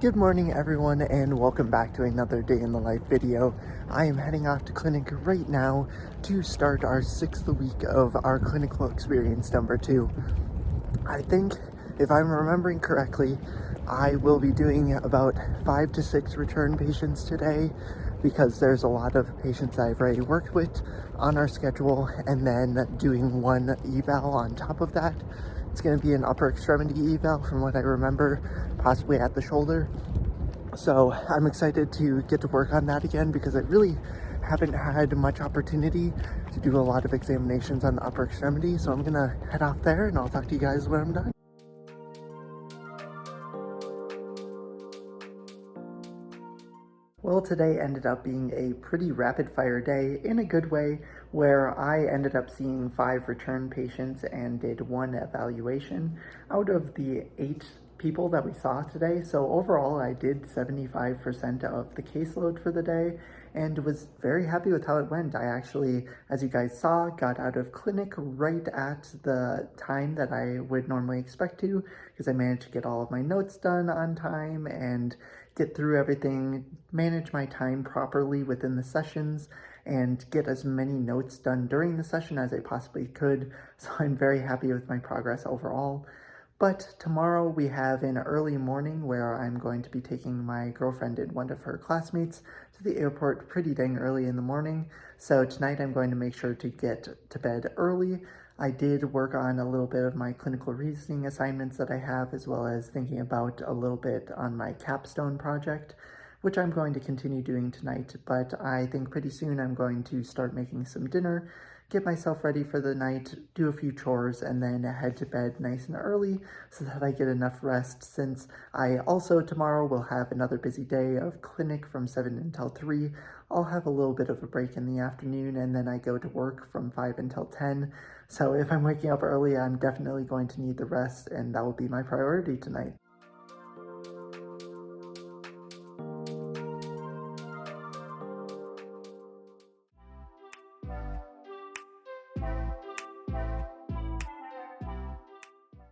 Good morning everyone and welcome back to another day in the life video. I am heading off to clinic right now to start our 6th week of our clinical experience number 2. I think, if I'm remembering correctly, I will be doing about 5 to 6 return patients today because there's a lot of patients I've already worked with on our schedule, and then doing one eval on top of that. It's going to be an upper extremity eval from what I remember, possibly at the shoulder. So I'm excited to get to work on that again because I really haven't had much opportunity to do a lot of examinations on the upper extremity. So I'm gonna head off there and I'll talk to you guys when I'm done. Well, today ended up being a pretty rapid fire day in a good way, where I ended up seeing 5 return patients and did 1 evaluation out of the 8 people that we saw today. So overall, I did 75% of the caseload for the day and was very happy with how it went. I actually, as you guys saw, got out of clinic right at the time that I would normally expect to, because I managed to get all of my notes done on time and get through everything, manage my time properly within the sessions, and get as many notes done during the session as I possibly could. So I'm very happy with my progress overall. But tomorrow we have an early morning where I'm going to be taking my girlfriend and one of her classmates to the airport pretty dang early in the morning. So tonight I'm going to make sure to get to bed early. I did work on a little bit of my clinical reasoning assignments that I have, as well as thinking about a little bit on my capstone project, which I'm going to continue doing tonight. But I think pretty soon I'm going to start making some dinner, get myself ready for the night, do a few chores, and then head to bed nice and early so that I get enough rest, since I also tomorrow will have another busy day of clinic from 7 until 3. I'll have a little bit of a break in the afternoon, and then I go to work from 5 until 10. So if I'm waking up early, I'm definitely going to need the rest, and that will be my priority tonight.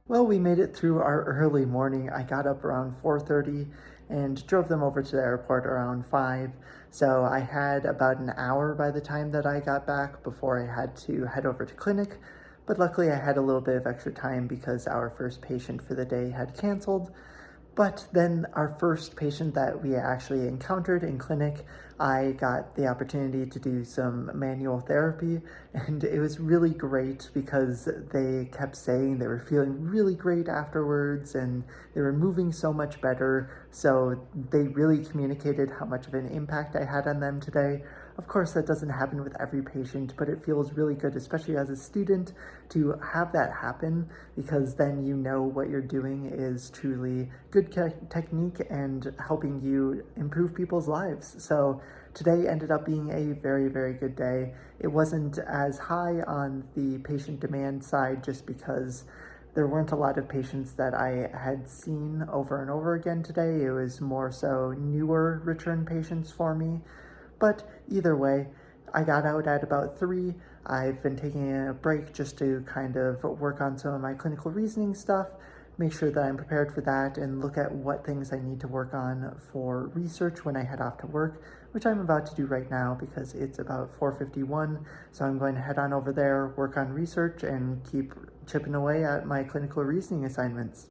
Well, we made it through our early morning. I got up around 4:30 and drove them over to the airport around 5. So I had about an hour by the time that I got back before I had to head over to clinic. But luckily I had a little bit of extra time because our first patient for the day had canceled. But then our first patient that we actually encountered in clinic, I got the opportunity to do some manual therapy, and it was really great because they kept saying they were feeling really great afterwards and they were moving so much better. So they really communicated how much of an impact I had on them today. Of course, that doesn't happen with every patient, but it feels really good, especially as a student, to have that happen, because then you know what you're doing is truly good technique and helping you improve people's lives. So today ended up being a very, very good day. It wasn't as high on the patient demand side just because there weren't a lot of patients that I had seen over and over again today. It was more so newer return patients for me. But either way, I got out at about 3. I've been taking a break just to kind of work on some of my clinical reasoning stuff, make sure that I'm prepared for that, and look at what things I need to work on for research when I head off to work, which I'm about to do right now because it's about 4:51. So I'm going to head on over there, work on research, and keep chipping away at my clinical reasoning assignments.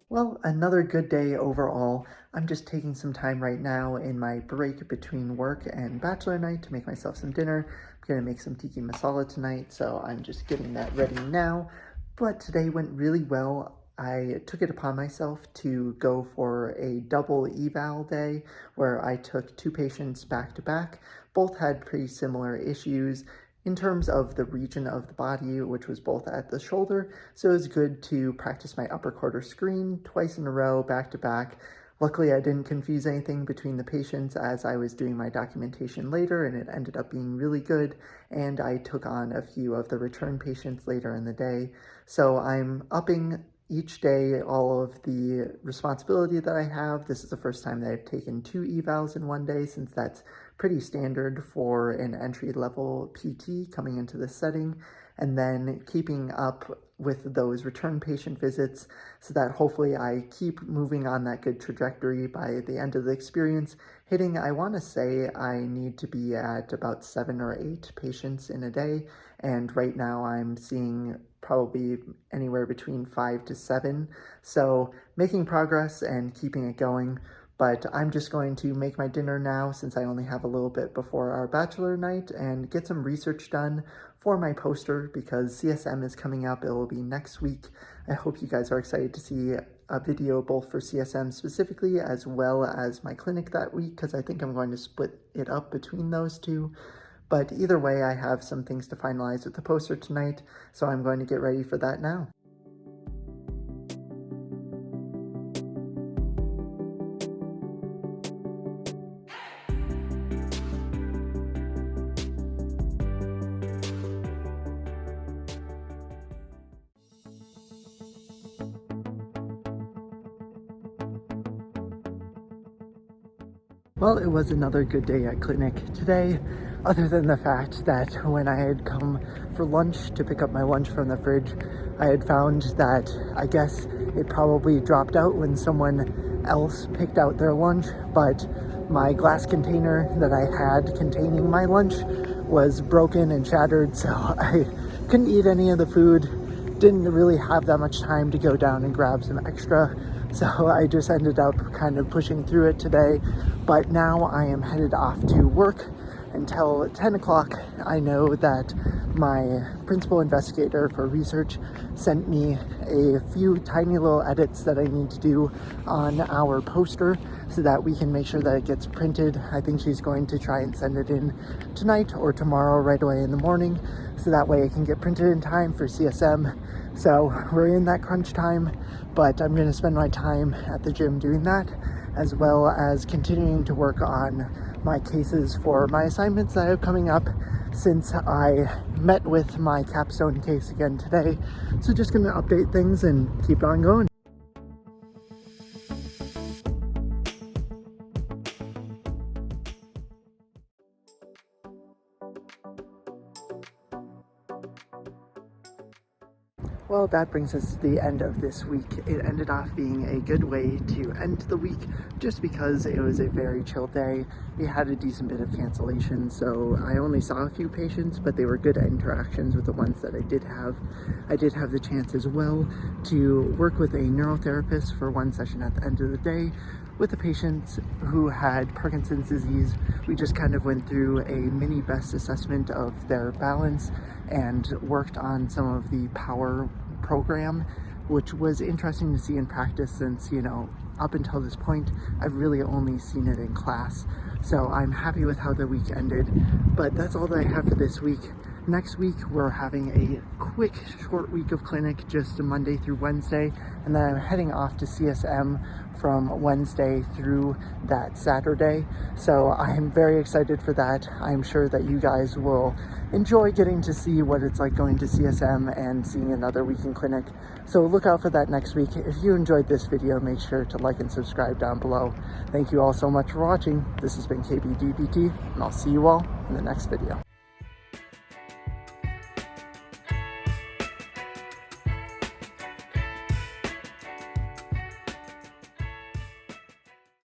Well, another good day overall. I'm just taking some time right now in my break between work and bachelor night to make myself some dinner. I'm gonna make some tiki masala tonight, so I'm just getting that ready now. But today went really well. I took it upon myself to go for a double eval day where I took 2 patients back to back. Both had pretty similar issues in terms of the region of the body, which was both at the shoulder. So it was good to practice my upper quarter screen twice in a row, back to back. Luckily, I didn't confuse anything between the patients as I was doing my documentation later, and it ended up being really good, and I took on a few of the return patients later in the day. So I'm upping each day all of the responsibility that I have. This is the first time that I've taken 2 evals in one day, since that's pretty standard for an entry-level PT coming into this setting, and then keeping up with those return patient visits so that hopefully I keep moving on that good trajectory by the end of the experience, hitting, I want to say I need to be at about 7 or 8 patients in a day, and right now I'm seeing probably anywhere between 5 to 7, so making progress and keeping it going. But I'm just going to make my dinner now, since I only have a little bit before our bachelor night, and get some research done for my poster, because CSM is coming up. It will be next week. I hope you guys are excited to see a video both for CSM specifically as well as my clinic that week, because I think I'm going to split it up between those two. But either way, I have some things to finalize with the poster tonight, so I'm going to get ready for that now. Well, it was another good day at clinic today, other than the fact that when I had come for lunch to pick up my lunch from the fridge, I had found that I guess it probably dropped out when someone else picked out their lunch, but my glass container that I had containing my lunch was broken and shattered, so I couldn't eat any of the food. Didn't really have that much time to go down and grab some extra, so I just ended up kind of pushing through it today. But now I am headed off to work until 10 o'clock. I know that my principal investigator for research sent me a few tiny little edits that I need to do on our poster so that we can make sure that it gets printed. I think she's going to try and send it in tonight or tomorrow right away in the morning, so that way it can get printed in time for CSM. So we're in that crunch time, but I'm going to spend my time at the gym doing that, as well as continuing to work on my cases for my assignments that are coming up, since I met with my capstone case again today. So just going to update things and keep on going. Well, that brings us to the end of this week. It ended off being a good way to end the week, just because it was a very chill day. We had a decent bit of cancellation, so I only saw a few patients, but they were good interactions with the ones that I did have. I did have the chance as well to work with a neurotherapist for one session at the end of the day with a patient who had Parkinson's disease. We just kind of went through a mini best assessment of their balance and worked on some of the power program, which was interesting to see in practice, since, you know, up until this point, I've really only seen it in class. So I'm happy with how the week ended, but that's all that I have for this week. Next week, we're having a quick, short week of clinic, just a Monday through Wednesday, and then I'm heading off to CSM from Wednesday through that Saturday. So I'm very excited for that. I'm sure that you guys will enjoy getting to see what it's like going to CSM and seeing another week in clinic. So look out for that next week. If you enjoyed this video, make sure to like and subscribe down below. Thank you all so much for watching. This has been KBDPT, and I'll see you all in the next video.